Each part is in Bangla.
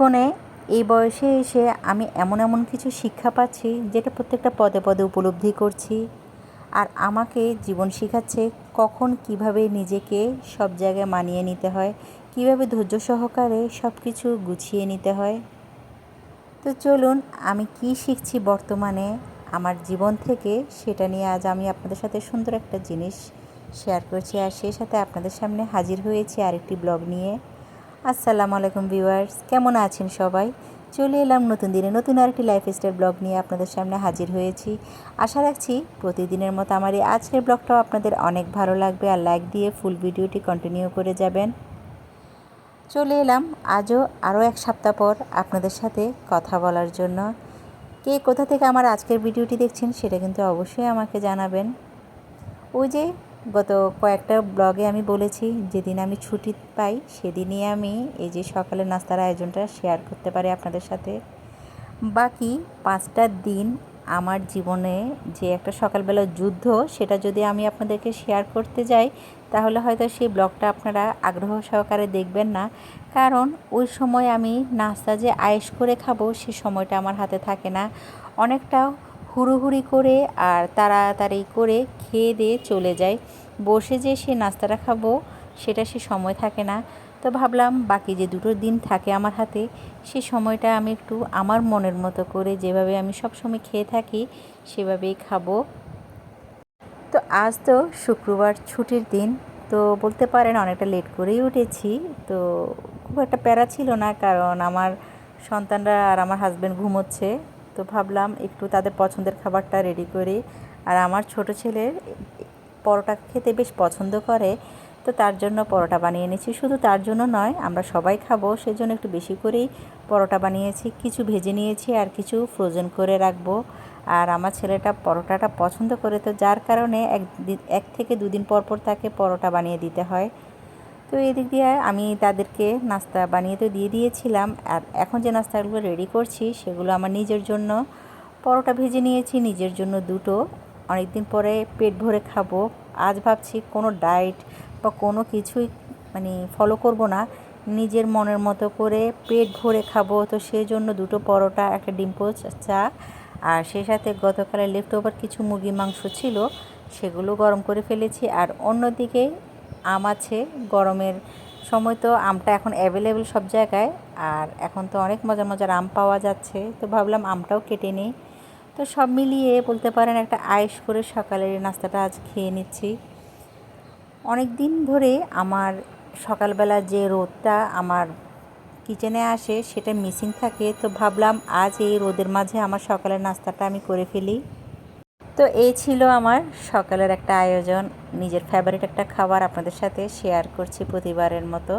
জীবনে এই বয়সে এসে আমি এমন এমন কিছু শিক্ষা পাচ্ছি যেটা প্রত্যেকটা পদে পদে উপলব্ধি করছি। আর আমাকে জীবন শেখাচ্ছে কখন কিভাবে নিজেকে সব জায়গায় মানিয়ে নিতে হয়, কিভাবে ধৈর্য সহকারে সব কিছু গুছিয়ে নিতে হয়। তো চলুন, আমি কি শিখছি বর্তমানে আমার জীবন থেকে, সেটা নিয়ে আজ আমি আপনাদের সাথে সুন্দর একটা জিনিস শেয়ার করছি। আর সেই সাথে আপনাদের সামনে হাজির হয়েছি আরেকটি ব্লগ নিয়ে। আসসালামু আলাইকুম ভিউয়ার্স, কেমন আছেন সবাই? চলে এলাম নতুন দিনে নতুন আরেকটি লাইফস্টাইল ব্লগ নিয়ে আপনাদের সামনে হাজির হয়েছি। আশা রাখছি প্রতিদিনের মতো আমার এই আজকের ব্লগটাও আপনাদের অনেক ভালো লাগবে, আর লাইক দিয়ে ফুল ভিডিওটি কন্টিনিউ করে যাবেন। চলে এলাম আজও আরও এক সপ্তাহ পর আপনাদের সাথে কথা বলার জন্য। কে কোথা থেকে আমার আজকের ভিডিওটি দেখছেন সেটা কিন্তু অবশ্যই আমাকে জানাবেন। ওই যে গত কয়েকটা ব্লগে আমি বলেছি, যেদিন আমি ছুটি পাই সেদিনই আমি এই যে সকালের নাস্তার আয়োজনটা শেয়ার করতে পারি আপনাদের সাথে। বাকি 5টা দিন আমার জীবনে যে একটা সকালবেলা যুদ্ধ, সেটা যদি আমি আপনাদেরকে শেয়ার করতে যাই তাহলে হয়তো সেই ব্লগটা আপনারা আগ্রহ সহকারে দেখবেন না। কারণ ওই সময় আমি নাস্তা যে আয়েশ করে খাবো সে সময়টা আমার হাতে থাকে না। অনেকটা হুড়োহুড়ি করে আর তাড়াতাড়ি করে খেয়ে দিয়ে চলে যাই, বসে যে সে নাস্তাটা খাবো সেটা সে সময় থাকে না। তো ভাবলাম বাকি যে 2টো দিন থাকে আমার হাতে, সে সময়টা আমি একটু আমার মনের মতো করে যেভাবে আমি সবসময় খেয়ে থাকি সেভাবেই খাবো। তো আজ তো শুক্রবার ছুটির দিন, তো বলতে পারেন অনেকটা লেট করেই উঠেছি। তো খুব একটা প্যারা ছিল না, কারণ আমার সন্তানরা আর আমার হাজব্যান্ড ঘুমোচ্ছে। তো ভাবলাম একটু তাদের পছন্দের খাবারটা রেডি করি। আর আমার ছোট ছেলের পরোটা খেতে বেশ পছন্দ করে, তো তার জন্য পরোটা বানিয়ে নিয়েছি। শুধু তার জন্য নয়, আমরা সবাই খাবো সেজন্য একটু বেশি করেই পরোটা বানিয়েছি। কিছু ভেজে নিয়েছি আর কিছু ফ্রোজেন করে রাখবো। আর আমার ছেলেটা পরোটাটা পছন্দ করে, তো যার কারণে 1 থেকে 2 দিন পর পর তাকে পরোটা বানিয়ে দিতে হয়। তো এদিক দিয়ে আমি তাদেরকে নাস্তা বানিয়ে তো দিয়ে দিয়েছিলাম, আর এখন যে নাস্তাগুলো রেডি করছি সেগুলো আমার নিজের জন্য। পরোটা ভেজে নিয়েছি নিজের জন্য 2টো, অনেক দিন পরে পেট ভরে খাবো। আজ ভাবছি কোনো ডায়েট বা কোনো কিছুই ফলো করব না, নিজের মনের মতো করে পেট ভরে খাবো। তো সেই জন্য 2টো পরোটা, একটা ডিম পোচ, চা, আর সেই সাথে গতকালের লেফট ওভার কিছু মুরগির মাংস ছিল সেগুলো গরম করে ফেলেছি। আর অন্যদিকে আম আছে, গরমের সময় তো আমটা এখন অ্যাভেলেবেল সব জায়গায়, আর এখন তো অনেক মজার মজার আম পাওয়া যাচ্ছে, তো ভাবলাম আমটাও কেটে নিই। তো সব মিলিয়ে বলতে পারেন একটা আয়েশ করে সকালের নাস্তাটা আজ খেয়ে নিচ্ছি। অনেক দিন ধরে আমার সকালবেলা যে রোদটা আমার কিচেনে আসে সেটা মিসিং থাকে, তো ভাবলাম আজ এই রোদের মাঝে আমার সকালের নাস্তাটা আমি করে ফেলি। তো এই ছিল আমার সকালের একটা আয়োজন, নিজের ফেভারিট একটা খাবার আপনাদের সাথে শেয়ার করছি প্রতিবারের মতো।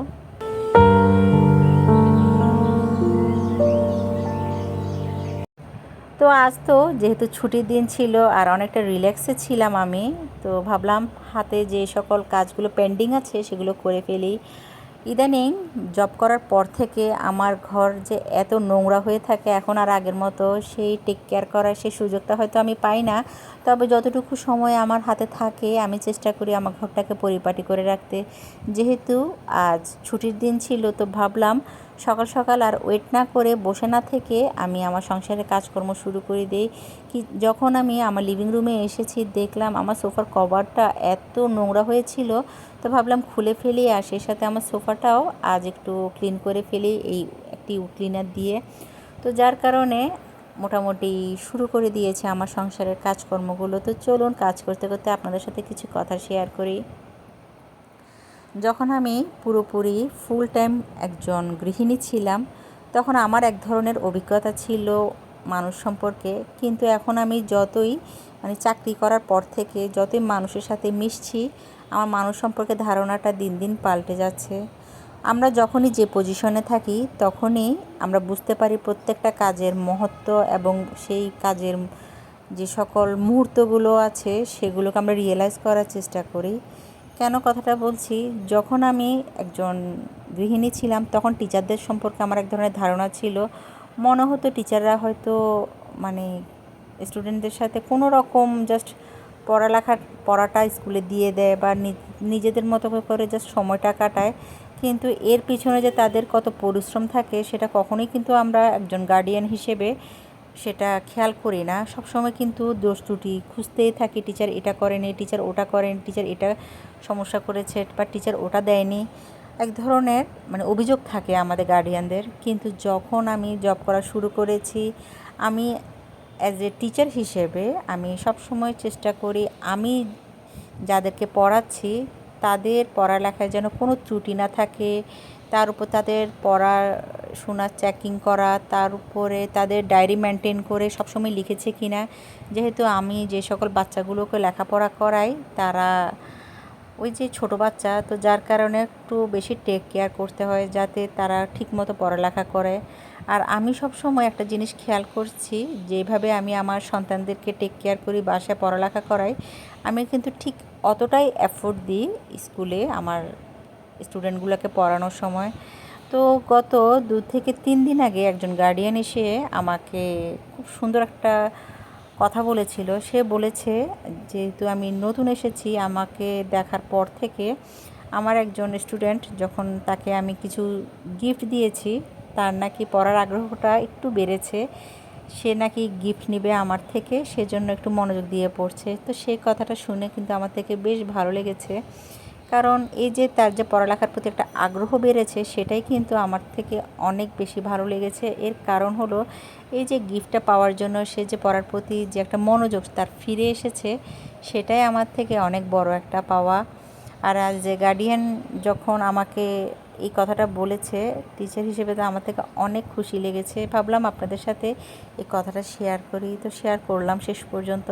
তো আজ তো যেহেতু ছুটির দিন ছিল আর অনেকটা রিল্যাক্সে ছিলাম আমি, তো ভাবলাম হাতে যে সকল কাজগুলো পেন্ডিং আছে সেগুলো করে ফেলি। ইদানিং জব করার পর থেকে আমার ঘর যে এত নোংরা হয়ে থাকে, এখন আর আগের মতো সেই টেক কেয়ার করার সেই সুযোগটা হয়তো আমি পাই না। তবে যতটুকু সময় আমার হাতে থাকে আমি চেষ্টা করি আমার ঘরটাকে পরিপাটি করে রাখতে। যেহেতু আজ ছুটির দিন ছিল, তো ভাবলাম সকাল সকাল আর ওয়েট না করে বসে না থেকে আমি আমার সংসারের কাজকর্ম শুরু করে দিই। যখন আমি আমার লিভিং রুমে এসেছি দেখলাম আমার সোফার কভারটা এত নোংরা হয়েছিল, তো ভাবলাম খুলে ফেলি, আর সেই সাথে আমার সোফাটাও আজ একটু ক্লিন করে ফেলি এই একটি ক্লিনার দিয়ে। তো যার কারণে মোটামুটি শুরু করে দিয়েছে আমার সংসারের কাজকর্মগুলো। তো চলুন, কাজ করতে করতে আপনাদের সাথে কিছু কথা শেয়ার করি। যখন আমি পুরোপুরি ফুল টাইম একজন গৃহিণী ছিলাম, তখন আমার এক ধরনের অভিজ্ঞতা ছিল মানুষ সম্পর্কে। কিন্তু এখন আমি যতই চাকরি করার পর থেকে যতই মানুষের সাথে মিশছি, আমার মানুষ সম্পর্কে ধারণাটা দিন দিন পাল্টে যাচ্ছে। আমরা যখনই যে পজিশনে থাকি তখনই আমরা বুঝতে পারি প্রত্যেকটা কাজের মহত্ব, এবং সেই কাজের যে সকল মুহূর্তগুলো আছে সেগুলোকে আমরা রিয়েলাইজ করার চেষ্টা করি। কেন কথাটা বলছি, যখন আমি একজন গৃহিণী ছিলাম তখন টিচারদের সম্পর্কে আমার এক ধরনের ধারণা ছিল। মনে হতো টিচাররা হয়তো স্টুডেন্টদের সাথে কোনো রকম জাস্ট পড়াটা স্কুলে দিয়ে দেয় বা নিজেদের মতো করে জাস্ট সময়টা কাটায়। কিন্তু এর পিছনে যে তাদের কত পরিশ্রম থাকে সেটা কখনোই কিন্তু আমরা একজন গার্ডিয়ান হিসেবে সেটা খেয়াল করি না। সবসময় কিন্তু দোষ ত্রুটি খুঁজতেই থাকি, টিচার এটা করেনি, টিচার ওটা করেন, টিচার এটা সমস্যা করেছে বা টিচার ওটা দেয়নি, এক ধরনের মানে অভিযোগ থাকে আমাদের গার্ডিয়ানদের। কিন্তু যখন আমি জব করা শুরু করেছি, আমি অ্যাজ এ টিচার হিসেবে আমি সবসময় চেষ্টা করি আমি যাদেরকে পড়াচ্ছি তাদের পড়ালেখায় যেন কোনো ত্রুটি না থাকে, তার উপর তাদের পড়াশোনা চেকিং করা, তার উপরে তাদের ডায়েরি মেনটেন করে সবসময় লিখেছে কি না। যেহেতু আমি যে সকল বাচ্চাগুলোকে লেখাপড়া করাই তারা ওই যে ছোটো বাচ্চা, তো যার কারণে একটু বেশি টেক কেয়ার করতে হয় যাতে তারা ঠিকমতো পড়ালেখা করে। আর আমি সব সময় একটা জিনিস খেয়াল করছি, যেভাবে আমি আমার সন্তানদেরকে টেক কেয়ার করি, বাসায় পড়ালেখা করাই, আমি কিন্তু ঠিক অতটাই এফোর্ট দিই স্কুলে আমার স্টুডেন্টগুলোকে পড়ানোর সময়। তো গত 2 থেকে 3 দিন আগে একজন গার্ডিয়ান এসে আমাকে খুব সুন্দর একটা কথা বলেছিল। সে বলেছে, যেহেতু আমি নতুন এসেছি, আমাকে দেখার পর থেকে আমার একজন স্টুডেন্ট যখন তাকে আমি কিছু গিফট দিয়েছি, তার নাকি পড়ার আগ্রহটা একটু বেড়েছে, সে নাকি গিফট নেবে আমার থেকে, সেজন্য একটু মনোযোগ দিয়ে পড়ছে। তো সেই কথাটা শুনে কিন্তু আমার থেকে বেশ ভালো লেগেছে, কারণ এই যে তার যে পড়ালেখার প্রতি একটা আগ্রহ বেড়েছে সেটাই কিন্তু আমার থেকে অনেক বেশি ভালো লেগেছে। এর কারণ হলো এই যে গিফটটা পাওয়ার জন্য সে যে পড়ার প্রতি যে একটা মনোযোগ তার ফিরে এসেছে, সেটাই আমার থেকে অনেক বড় একটা পাওয়া। আর আজ যে গার্ডিয়ান যখন আমাকে এই কথাটা বলেছে টিচার হিসেবে, তো আমার থেকে অনেক খুশি লেগেছে। ভাবলাম আপনাদের সাথে এই কথাটা শেয়ার করি, তো শেয়ার করলাম শেষ পর্যন্ত।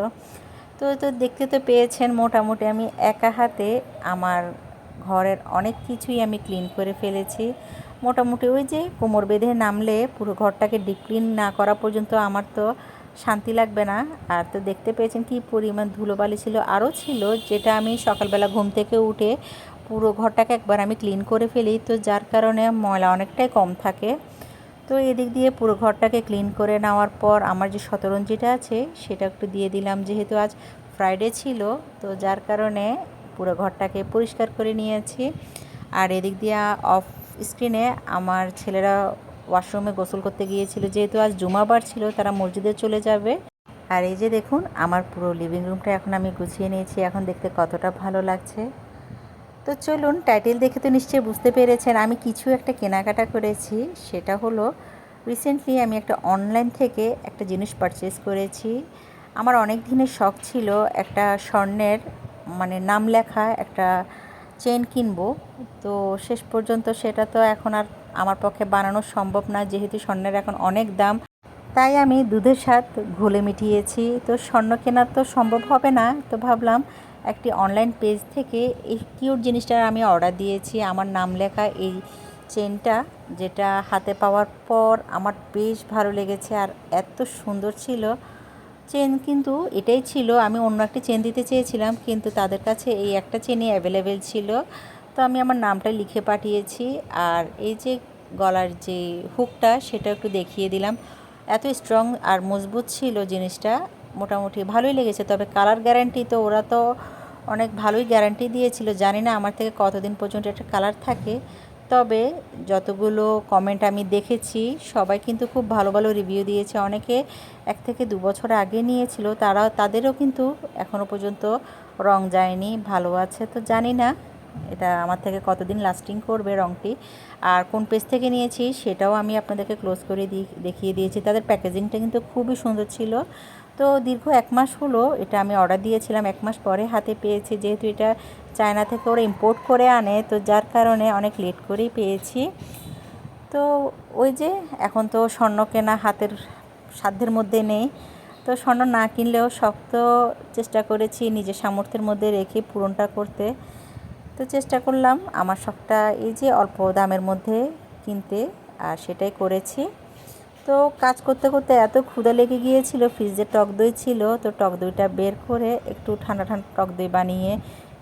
তো দেখতে তো পেয়েছেন মোটামুটি আমি একা হাতে আমার ঘরের অনেক কিছুই আমি ক্লিন করে ফেলেছি। মোটামুটি ওই যে কোমর বেঁধে নামলে পুরো ঘরটাকে ডিপ ক্লিন না করা পর্যন্ত আমার তো শান্তি লাগবে না। আর তো দেখতে পেয়েছেন কি পরিমাণ ধুলোবালি ছিল, আরও ছিল, যেটা আমি সকালবেলা ঘুম থেকে উঠে পুরো ঘরটাকে একবার আমি ক্লিন করে ফেলি, তো যার কারণে ময়লা অনেকটাই কম থাকে। তো এদিক দিয়ে পুরো ঘরটাকে ক্লিন করে নেওয়ার পর আমার যে শতরঞ্জিটা আছে সেটা একটু দিয়ে দিলাম, যেহেতু আজ ফ্রাইডে ছিল, তো যার কারণে পুরো ঘরটাকে পরিষ্কার করে নিয়েছি। আর এদিক দিয়ে অফ স্ক্রিনে আমার ছেলেরা ওয়াশরুমে গোসল করতে গিয়েছিল, যেহেতু আজ জুমাবার ছিল, তারা মসজিদে চলে যাবে। আর এই যে দেখুন আমার পুরো লিভিং রুমটা এখন আমি গুছিয়ে নিয়েছি, এখন দেখতে কতটা ভালো লাগছে। তো চলুন, টাইটেল দেখে তো নিশ্চয়ই বুঝতে পেরেছেন আমি কিছু একটা কেনাকাটা করেছি। সেটা হলো রিসেন্টলি আমি একটা অনলাইন থেকে একটা জিনিস পারচেস করেছি। আমার অনেক দিনের শখ ছিল একটা স্বর্ণের মানে নাম লেখা একটা চেন কিনবো। তো শেষ পর্যন্ত সেটা তো এখন আর আমার পক্ষে বানানো সম্ভব না, যেহেতু স্বর্ণের এখন অনেক দাম। তাই আমি দুধের স্বাদ ঘোলে মিটিয়েছি। তো স্বর্ণ কেনার তো সম্ভব হবে না, তো ভাবলাম একটি অনলাইন পেজ থেকে এই কিউট জিনিসটা আমি অর্ডার দিয়েছি, আমার নাম লেখা এই চেনটা, যেটা হাতে পাওয়ার পর আমার বেশ ভালো লেগেছে আর এত সুন্দর ছিল চেন। কিন্তু এটাই ছিল, আমি অন্য একটা চেন দিতে চেয়েছিলাম, কিন্তু তাদের কাছে এই একটা চেনই অ্যাভেলেবেল ছিল। তো আমি আমার নামটা লিখে পাঠিয়েছি। আর এই যে গলার যে হুকটা সেটা একটু দেখিয়ে দিলাম, এত স্ট্রং আর মজবুত ছিল জিনিসটা, মোটামুটি ভালোই লেগেছে। তবে কালার গ্যারান্টি তো ওরা তো অনেক ভালোই গ্যারান্টি দিয়েছিল, জানি না আমার থেকে কতদিন পর্যন্ত একটা কালার থাকে। তবে যতগুলো কমেন্ট আমি দেখেছি সবাই কিন্তু খুব ভালো ভালো রিভিউ দিয়েছে, অনেকে 1 থেকে 2 বছর আগে নিয়েছিল, তাদেরও কিন্তু এখনও পর্যন্ত রং যায়নি, ভালো আছে। তো জানি না এটা আমার থেকে কতদিন লাস্টিং করবে রংটি। আর কোন পেজ থেকে নিয়েছি সেটাও আমি আপনাদেরকে ক্লোজ করে দেখিয়ে দিয়েছি। তাদের প্যাকেজিংটা কিন্তু খুবই সুন্দর ছিল। তো দীর্ঘ 1 মাস হলো এটা আমি অর্ডার দিয়েছিলাম, 1 মাস পরে হাতে পেয়েছি, যেহেতু এটা চায়না থেকে ওরা ইম্পোর্ট করে আনে, তো যার কারণে অনেক লেট করেই পেয়েছি। তো ওই যে এখন তো স্বর্ণ কেনা হাতের সাধ্যের মধ্যে নেই, তো স্বর্ণ না কিনলেও শক্ত চেষ্টা করেছি নিজের সামর্থ্যের মধ্যে রেখে পূরণটা করতে। তো চেষ্টা করলাম আমার শখটা এই যে অল্প দামের মধ্যে কিনতে, আর সেটাই করেছি। তো কাজ করতে করতে এত ক্ষুধা লেগে গিয়েছিল, ফ্রিজে টক দই ছিল, তো টক দইটা বের করে একটু ঠান্ডা ঠান্ডা টক দই বানিয়ে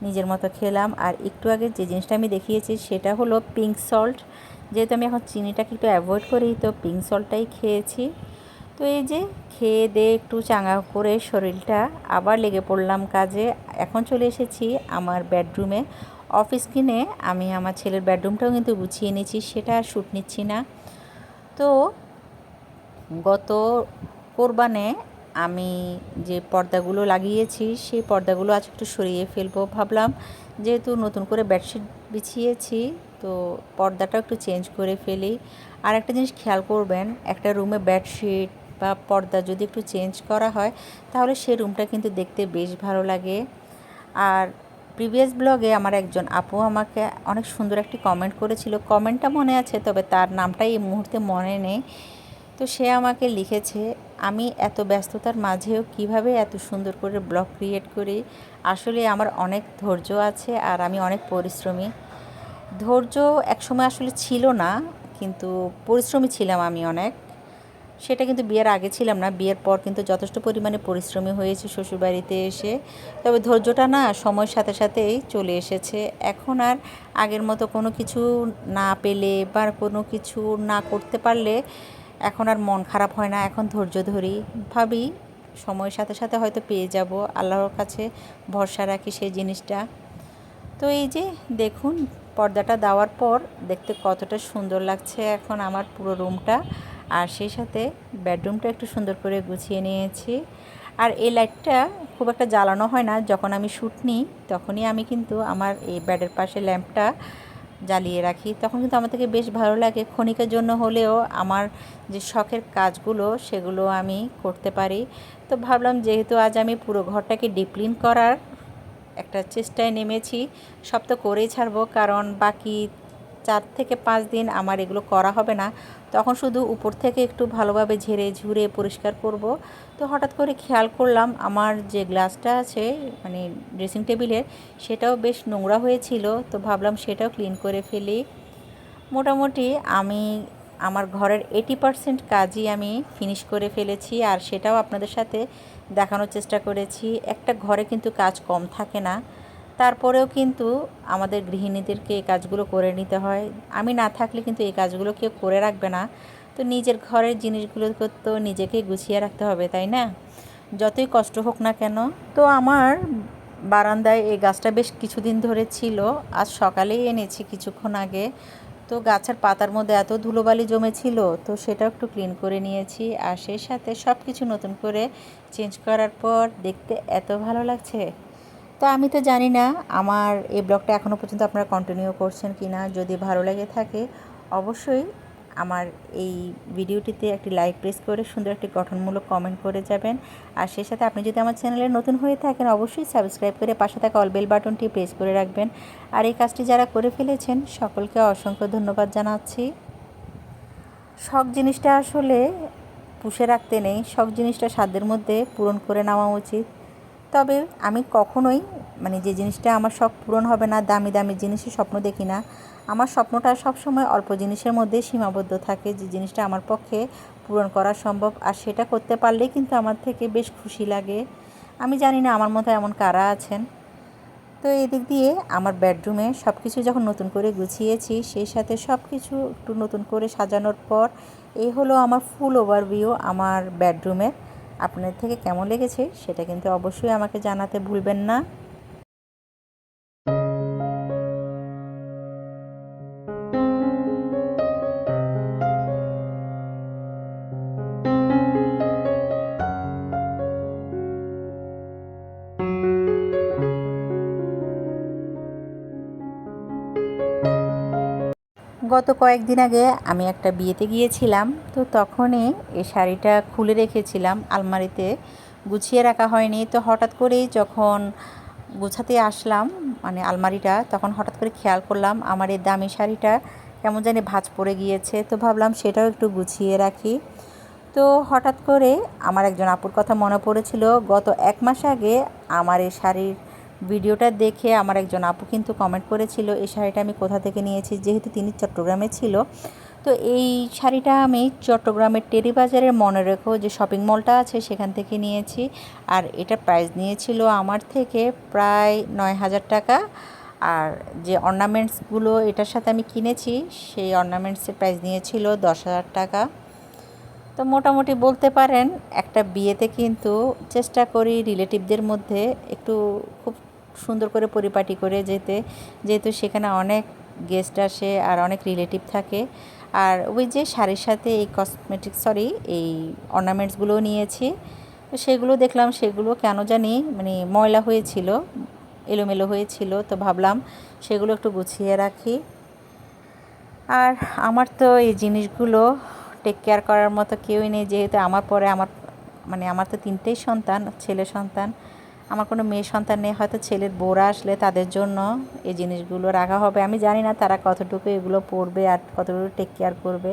নিজের মতো খেলাম। আর একটু আগে যে জিনিসটা আমি দেখিয়েছি সেটা হলো পিঙ্ক সল্ট, যেহেতু আমি এখন চিনিটাকে একটু অ্যাভয়েড করি, তো পিঙ্ক সল্টটাই খেয়েছি। তো এই যে খেয়ে দিয়ে একটু চাঙ্গা করে শরীরটা আবার লেগে পড়লাম কাজে। এখন চলে এসেছি আমার বেডরুমে। অফ স্ক্রিনে আমি আমার ছেলের বেডরুমটাও কিন্তু গুছিয়ে নিয়েছি, সেটা আর শ্যুট নিচ্ছি না। তো গত কোরবানে আমি যে পর্দাগুলো লাগিয়েছি সেই পর্দাগুলো আজ একটু সরিয়ে ফেলবো ভাবলাম। যেহেতু নতুন করে বেডশিট বিছিয়েছি, তো পর্দাটা একটু চেঞ্জ করে ফেলি। আর একটা জিনিস খেয়াল করবেন, একটা রুমে বেডশিট বা পর্দা যদি একটু চেঞ্জ করা হয় তাহলে সেই রুমটা কিন্তু দেখতে বেশ ভালো লাগে। আর প্রিভিয়াস ব্লগে আমার একজন আপু আমাকে অনেক সুন্দর একটি কমেন্ট করেছিল, কমেন্টটা মনে আছে তবে তার নামটাই এই মুহূর্তে মনে নেই। তো সে আমাকে লিখেছে, আমি এত ব্যস্ততার মাঝেও কিভাবে এত সুন্দর করে ব্লগ ক্রিয়েট করি। আসলে আমার অনেক ধৈর্য আছে আর আমি অনেক পরিশ্রমী। ধৈর্য একসময় আসলে ছিল না, কিন্তু পরিশ্রমী ছিলাম আমি অনেক। সেটা কিন্তু বিয়ের আগে ছিলাম না, বিয়ের পর কিন্তু যথেষ্ট পরিমাণে পরিশ্রমী হয়েছে শ্বশুরবাড়িতে এসে। তবে ধৈর্যটা না সময়ের সাথে সাথেই চলে এসেছে। এখন আর আগের মতো কোনো কিছু না পেলে বা কোনো কিছু না করতে পারলে এখন আর মন খারাপ হয় না। এখন ধৈর্য ধরি, ভাবি সময়ের সাথে সাথে হয়তো পেয়ে যাব, আল্লাহর কাছে ভরসা রাখি সেই জিনিসটা। তো এই যে দেখুন, পর্দাটা দেওয়ার পর দেখতে কতটা সুন্দর লাগছে এখন আমার পুরো রুমটা। আর সেই সাথে বেডরুমটা একটু সুন্দর করে গুছিয়ে নিয়েছি। আর এই লাইটটা খুব একটা জ্বালানো হয় না, যখন আমি শ্যুট নিই তখনই আমি কিন্তু আমার এই বেডের পাশে ল্যাম্পটা জ্বালিয়ে রাখি, তখন কিন্তু আমার থেকে বেশ ভালো লাগে। ক্ষণিকের জন্য হলেও আমার যে শখের কাজগুলো সেগুলো আমি করতে পারি। তো ভাবলাম যেহেতু আজ আমি পুরো ঘরটাকে ডিপ ক্লিন করার একটা চেষ্টায় নেমেছি, সব তো করেই ছাড়বো, কারণ বাকি 4 থেকে 5 দিন আমার এগুলো করা হবে না। তখন শুধু উপর থেকে একটু ভালোভাবে ঝেড়ে ঝুড়ে পরিষ্কার করব। তো হঠাৎ করে খেয়াল করলাম আমার যে গ্লাসটা আছে মানে ড্রেসিং টেবিলের, সেটাও বেশ নোংরা হয়েছিল। তো ভাবলাম সেটাও ক্লিন করে ফেলি। মোটামুটি আমি আমার ঘরের 80% কাজই আমি ফিনিশ করে ফেলেছি, আর সেটাও আপনাদের সাথে দেখানোর চেষ্টা করেছি। একটা ঘরে কিন্তু কাজ কম থাকে না, তারপরেও কিন্তু আমাদের গৃহিণীদেরকে এই কাজগুলো করে নিতে হয়। আমি না থাকলে কিন্তু এই কাজগুলো কেউ করে রাখবে না। তো নিজের ঘরের জিনিসগুলোকে তো নিজেকেই গুছিয়ে রাখতে হবে, তাই না? যতই কষ্ট হোক না কেন। তো আমার বারান্দায় এই গাছটা বেশ কিছুদিন ধরে ছিল, আজ সকালেই এনেছি কিছুক্ষণ আগে। তো গাছের পাতার মধ্যে এত ধুলোবালি জমেছিল, তো সেটাও একটু ক্লিন করে নিয়েছি। আর সেই সাথে সব কিছু নতুন করে চেঞ্জ করার পর দেখতে এত ভালো লাগছে। তো আমি তো জানি না আমার এই ব্লগটা এখনও পর্যন্ত আপনারা কন্টিনিউ করছেন কি না। যদি ভালো লেগে থাকে অবশ্যই আমার এই ভিডিওটিতে একটি লাইক প্রেস করে সুন্দর একটি গঠনমূলক কমেন্ট করে যাবেন। আর সেই সাথে আপনি যদি আমার চ্যানেলে নতুন হয়ে থাকেন অবশ্যই সাবস্ক্রাইব করে পাশে থাকা অল বেল বাটনটি প্রেস করে রাখবেন। আর এই কাজটি যারা করে ফেলেছেন সকলকে অসংখ্য ধন্যবাদ জানাচ্ছি। শখ জিনিসটা আসলে পুষে রাখতে নেই, শখ জিনিসটা সাধ্যের মধ্যে পূরণ করে নেওয়া উচিত। তবে আমি কখনোই মানে যে জিনিসটা আমার শখ পূরণ হবে না, দামি দামি জিনিসের স্বপ্ন দেখি না। আমার স্বপ্নটা সবসময় অল্প জিনিসের মধ্যে সীমাবদ্ধ থাকে, যে জিনিসটা আমার পক্ষে পূরণ করা সম্ভব। আর সেটা করতে পারলেই কিন্তু আমার থেকে বেশ খুশি লাগে। আমি জানি না আমার মতো এমন কারা আছেন। তো এই দিক দিয়ে আমার বেডরুমে সব কিছু যখন নতুন করে গুছিয়েছি, সেই সাথে সব কিছু একটু নতুন করে সাজানোর পর এই হলো আমার ফুল ওভারভিউ আমার বেডরুমের। আপনার থেকে কেমন লেগেছে সেটা কিন্তু অবশ্যই আমাকে জানাতে ভুলবেন না। গত কয়েকদিন আগে আমি একটা বিয়েতে গিয়েছিলাম, তো তখনই এই শাড়িটা খুলে রেখেছিলাম আলমারিতে, গুছিয়ে রাখা হয়নি। তো হঠাৎ করেই যখন গোছাতে আসলাম মানে আলমারিটা, তখন হঠাৎ করে খেয়াল করলাম আমার এই দামি শাড়িটা কেমন জানি ভাঁজ পড়ে গিয়েছে। তো ভাবলাম সেটাও একটু গুছিয়ে রাখি। তো হঠাৎ করে আমার একজন আপুর কথা মনে পড়েছিল। গত 1 মাস আগে আমার এই শাড়ির ভিডিওটা দেখে আমার একজন আপু কিন্তু কমেন্ট করেছিল এই শাড়িটা আমি কোথা থেকে নিয়েছি, যেহেতু তিনি চট্টগ্রামে ছিল। তো এই শাড়িটা আমি চট্টগ্রামের টেরি বাজারের মনে রেখো যে শপিং মলটা আছে সেখান থেকে নিয়েছি। আর এটা প্রাইস নিয়েছিল আমার থেকে প্রায় 9,000 টাকা। আর যে অর্নামেন্টসগুলো এটার সাথে আমি কিনেছি সেই অর্নামেন্টসের প্রাইস নিয়েছিল 10,000 টাকা। তো মোটামুটি বলতে পারেন একটা বিয়েতে কিন্তু চেষ্টা করি রিলেটিভদের মধ্যে একটু খুব সুন্দর করে পরিপাটি করে যেহেতু সেখানে অনেক গেস্ট আসে আর অনেক রিলেটিভ থাকে। আর ওই যে শাড়ির সাথে এই এই অর্নামেন্টসগুলোও নিয়েছি। তো সেগুলো দেখলাম, সেগুলো কেন জানি মানে ময়লা হয়েছিল, এলোমেলো হয়েছিল। তো ভাবলাম সেগুলো একটু গুছিয়ে রাখি। আর আমার তো এই জিনিসগুলো টেক কেয়ার করার মতো কেউই নেই, যেহেতু আমার পরে আমার তো 3টেই সন্তান, ছেলে সন্তান। আমার কোনো মেয়ে সন্তান নেই। হয়তো ছেলের বউরা আসলে তাদের জন্য এই জিনিসগুলো রাখা হবে। আমি জানি না তারা কতটুকু এগুলো পরবে আর কতটুকু টেক কেয়ার করবে।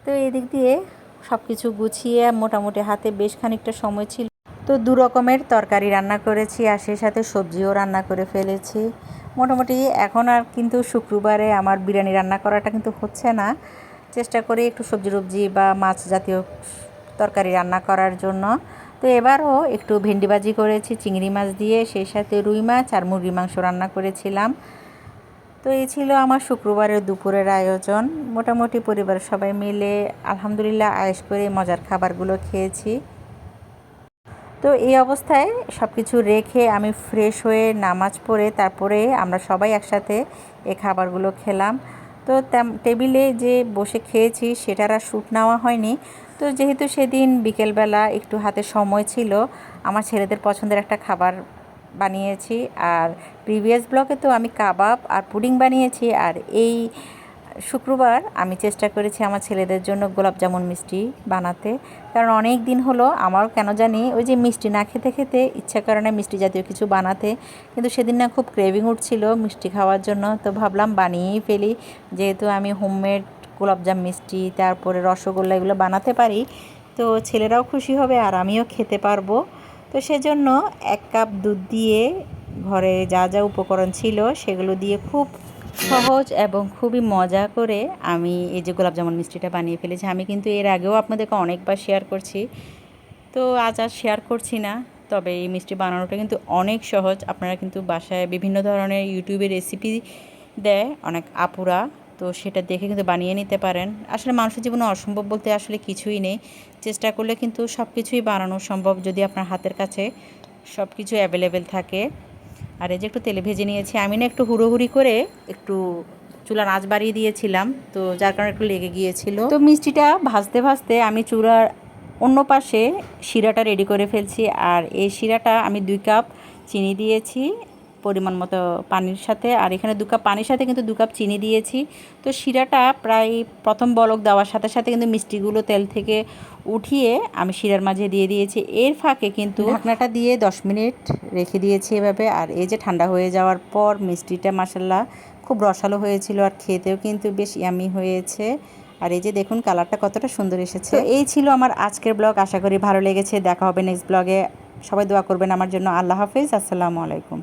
তো এদিক দিয়ে সব কিছু গুছিয়ে মোটামুটি হাতে বেশ খানিকটা সময় ছিল। তো 2 রকমের তরকারি রান্না করেছি আর সেই সাথে সবজিও রান্না করে ফেলেছি। মোটামুটি এখন আর কিন্তু শুক্রবারে আমার বিরিয়ানি রান্না করাটা কিন্তু হচ্ছে না। চেষ্টা করি একটু সবজি টবজি বা মাছ জাতীয় তরকারি রান্না করার জন্য। তো এবারও একটু ভেন্ডি ভাজি করেছি চিংড়ি মাছ দিয়ে, সেই সাথে রুই মাছ আর মুরগির মাংস রান্না করেছিলাম। তো এই ছিল আমার শুক্রবারের দুপুরের আয়োজন। মোটামুটি পরিবারের সবাই মিলে আলহামদুলিল্লাহ আয়েশ করে মজার খাবারগুলো খেয়েছি। তো এই অবস্থায় সব কিছু রেখে আমি ফ্রেশ হয়ে নামাজ পড়ে তারপরে আমরা সবাই একসাথে এই খাবারগুলো খেলাম। তো টেবিলে যে বসে খেয়েছি সেটার আর শ্যুট নেওয়া হয়নি। তো যেহেতু সেদিন বিকেলবেলা একটু হাতে সময় ছিল, আমার ছেলেদের পছন্দের একটা খাবার বানিয়েছি। আর প্রিভিয়াস ব্লগে তো আমি কাবাব আর পুডিং বানিয়েছি। আর এই শুক্রবার আমি চেষ্টা করেছি আমার ছেলেদের জন্য গোলাপ জামুন মিষ্টি বানাতে, কারণ অনেক দিন হলো আমারও কেন জানি ওই যে মিষ্টি না খেতে খেতে ইচ্ছা করে না মিষ্টি জাতীয় কিছু বানাতে। কিন্তু সেদিন না খুব ক্রেভিং উঠছিল মিষ্টি খাওয়ার জন্য। তো ভাবলাম বানিয়েই ফেলি, যেহেতু আমি হোমমেড গোলাপজাম মিষ্টি তারপরে রসগোল্লা এগুলো বানাতে পারি। তো ছেলেরাও খুশি হবে আর আমিও খেতে পারবো। তো সেজন্য 1 কাপ দুধ দিয়ে ঘরে যা যা উপকরণ ছিল সেগুলো দিয়ে খুব সহজ এবং খুবই মজা করে আমি এই যে গোলাপ জামুন মিষ্টিটা বানিয়ে ফেলেছি। আমি কিন্তু এর আগেও আপনাদেরকে অনেকবার শেয়ার করছি, তো আজ আর শেয়ার করছি না। তবে এই মিষ্টি বানানোটা কিন্তু অনেক সহজ। আপনারা কিন্তু বাসায় বিভিন্ন ধরনের ইউটিউবে রেসিপি দেয় অনেক আপুরা, তো সেটা দেখে কিন্তু বানিয়ে নিতে পারেন। আসলে মানুষের জীবনে অসম্ভব বলতে আসলে কিছুই নেই। চেষ্টা করলে কিন্তু সব কিছুই বানানো সম্ভব, যদি আপনার হাতের কাছে সব কিছু অ্যাভেলেবেল থাকে। আর এই যে একটু তেলে ভেজে নিয়েছি, আমি না একটু হুড়োহুড়ি করে একটু চুলার আঁচ বাড়িয়ে দিয়েছিলাম, তো যার কারণে একটু লেগে গিয়েছিল। তো মিষ্টিটা ভাজতে ভাজতে আমি চুলার অন্য পাশে শিরাটা রেডি করে ফেলছি। আর এই শিরাটা আমি 2 কাপ চিনি দিয়েছি পরিমাণ মতো পানির সাথে, আর এখানে 2 কাপ পানির সাথে কিন্তু 2 কাপ চিনি দিয়েছি। তো শিরাটা প্রায় প্রথম বলক দেওয়ার সাথে সাথে কিন্তু মিষ্টিগুলো তেল থেকে উঠিয়ে আমি শিরার মাঝে দিয়ে দিয়েছি। এর ফাঁকে কিন্তু ঢাকনাটা দিয়ে 10 মিনিট রেখে দিয়েছি এভাবে। আর এই যে ঠান্ডা হয়ে যাওয়ার পর মিষ্টিটা মাশাআল্লাহ খুব রসালো হয়েছিল আর খেতেও কিন্তু বেশ ইয়ামি হয়েছে। আর এই যে দেখুন কালারটা কতটা সুন্দর এসেছে। তো এই ছিল আমার আজকের ব্লগ, আশা করি ভালো লেগেছে। দেখা হবে নেক্সট ব্লগে। সবাই দোয়া করবেন আমার জন্য। আল্লাহ হাফেজ, আসসালামু আলাইকুম।